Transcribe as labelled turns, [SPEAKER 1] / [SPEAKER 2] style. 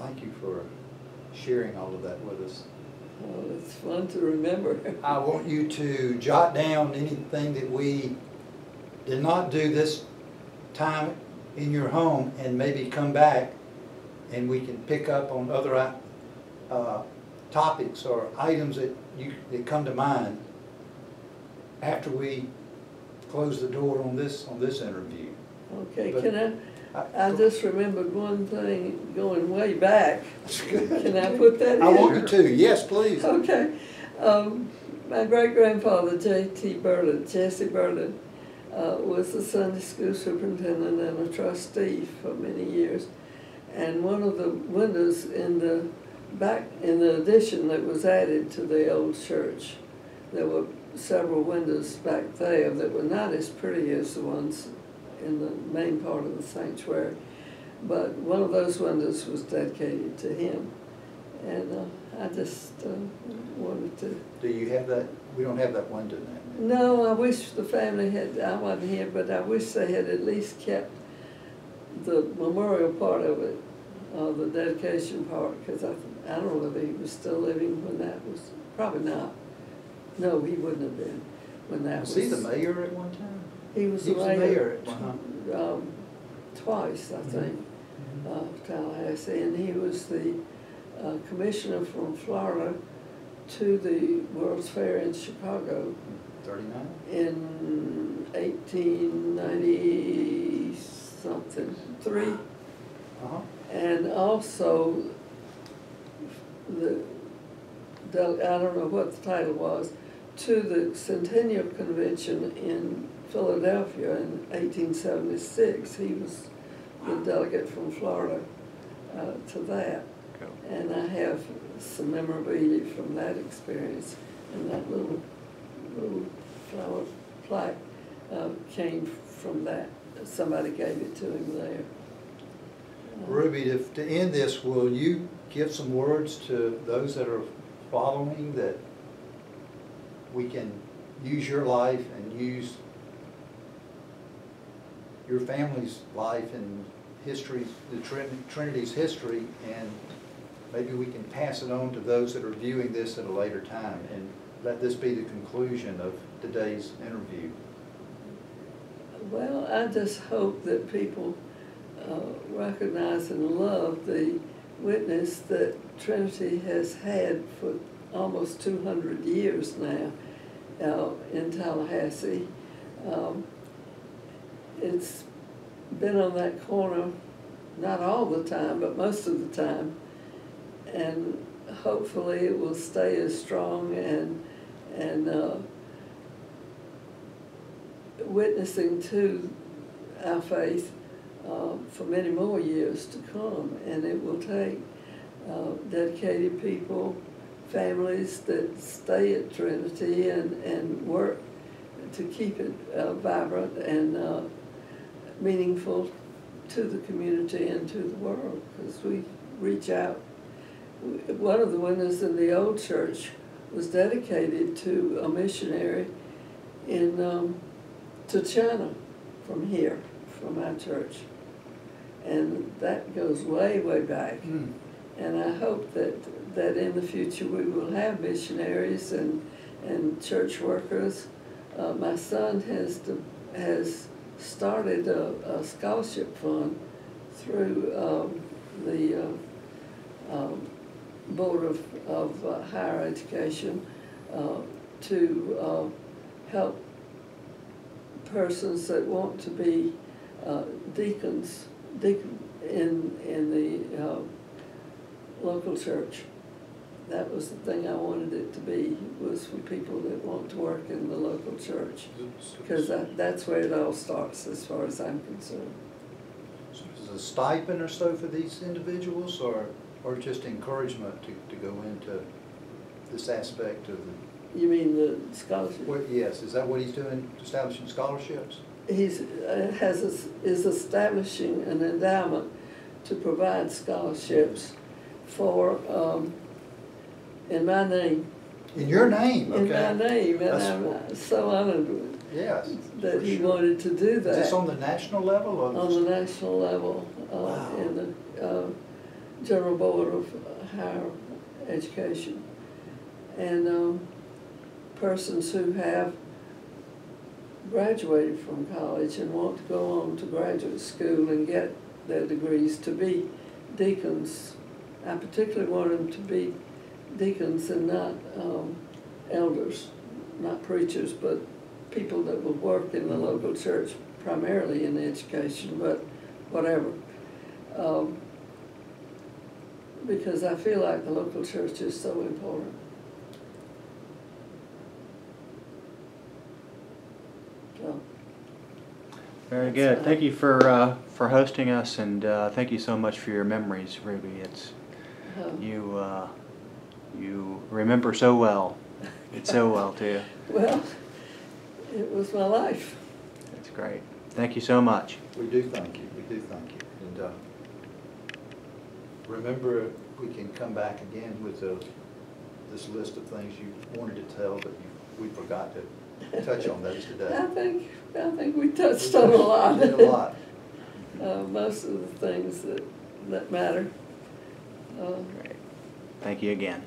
[SPEAKER 1] thank you for sharing all of that with us.
[SPEAKER 2] Oh, it's fun to remember.
[SPEAKER 1] I want you to jot down anything that we did not do this time in your home, and maybe come back and we can pick up on other topics or items that come to mind after we close the door on this interview.
[SPEAKER 2] Okay,
[SPEAKER 1] But
[SPEAKER 2] can I just remembered one thing going way back. Can I put that in?
[SPEAKER 1] I want you to, yes, please.
[SPEAKER 2] Okay. My great-grandfather, J.T. Burlin, Jesse Burlin, was the Sunday school superintendent and a trustee for many years. And one of the windows in the addition that was added to the old church, there were several windows back there that were not as pretty as the ones in the main part of the sanctuary. But one of those windows was dedicated to him. And I just wanted to...
[SPEAKER 1] Do you have that? We don't have that window now.
[SPEAKER 2] No, I wish the family had, I wasn't here, but I wish they had at least kept the memorial part of it, the dedication part, because I don't know whether he was still living when that was, probably not. No, he wouldn't have been when that was.
[SPEAKER 1] Was he the mayor at one time?
[SPEAKER 2] He was the mayor twice, I think, of Tallahassee, and he was the commissioner from Florida to the World's Fair in Chicago.
[SPEAKER 1] 39?
[SPEAKER 2] In 1890 something, 3. And also I don't know what the title was, to the Centennial Convention in Philadelphia in 1876. He was the delegate from Florida to that. And I have some memorabilia from that experience. And that little flower plaque came from that. Somebody gave it to him there.
[SPEAKER 1] Rubie, to end this, will you give some words to those that are following, that we can use your life and use your family's life and history, the Trinity's history, and maybe we can pass it on to those that are viewing this at a later time, and let this be the conclusion of today's interview?
[SPEAKER 2] Well, I just hope that people recognize and love the witness that Trinity has had for almost 200 years now in Tallahassee. It's been on that corner, not all the time, but most of the time, and hopefully it will stay as strong and witnessing to our faith for many more years to come. And it will take dedicated people, families that stay at Trinity and work to keep it vibrant and meaningful to the community and to the world, because we reach out. One of the windows in the old church was dedicated to a missionary in to China from here, from our church. And that goes way, way back. And I hope that in the future we will have missionaries and church workers. My son has started a scholarship fund through the Board of Higher Education to help persons that want to be deacons in the local church. That was the thing I wanted it to be, was for people that want to work in the local church, because that's where it all starts as far as I'm concerned.
[SPEAKER 1] So is it a stipend or so for these individuals, or just encouragement to go into this aspect of the...
[SPEAKER 2] You mean the scholarship?
[SPEAKER 1] Well, yes, is that what he's doing, establishing scholarships?
[SPEAKER 2] He's is establishing an endowment to provide scholarships for in my name.
[SPEAKER 1] In your name, okay.
[SPEAKER 2] In my name, and I'm so honored that he wanted to do that.
[SPEAKER 1] Is this on the national level? Or
[SPEAKER 2] on the national level.
[SPEAKER 1] wow.
[SPEAKER 2] General Board of Higher Education. And persons who have graduated from college and want to go on to graduate school and get their degrees to be deacons. I particularly want them to be deacons and not elders, not preachers, but people that will work in the local church, primarily in education, but whatever. Because I feel like the local church is so important. So.
[SPEAKER 3] Very good. Thank you for hosting us, and thank you so much for your memories, Rubie. It's you remember so well. It's so well too.
[SPEAKER 2] Well, it was my life.
[SPEAKER 3] That's great. Thank you so much.
[SPEAKER 1] We do thank you. We do thank you. And remember, we can come back again with this list of things you wanted to tell, but we forgot to touch on those today.
[SPEAKER 2] I think we touched on a lot.
[SPEAKER 1] We did a lot.
[SPEAKER 2] Most of the things that matter.
[SPEAKER 3] Great. Thank you again.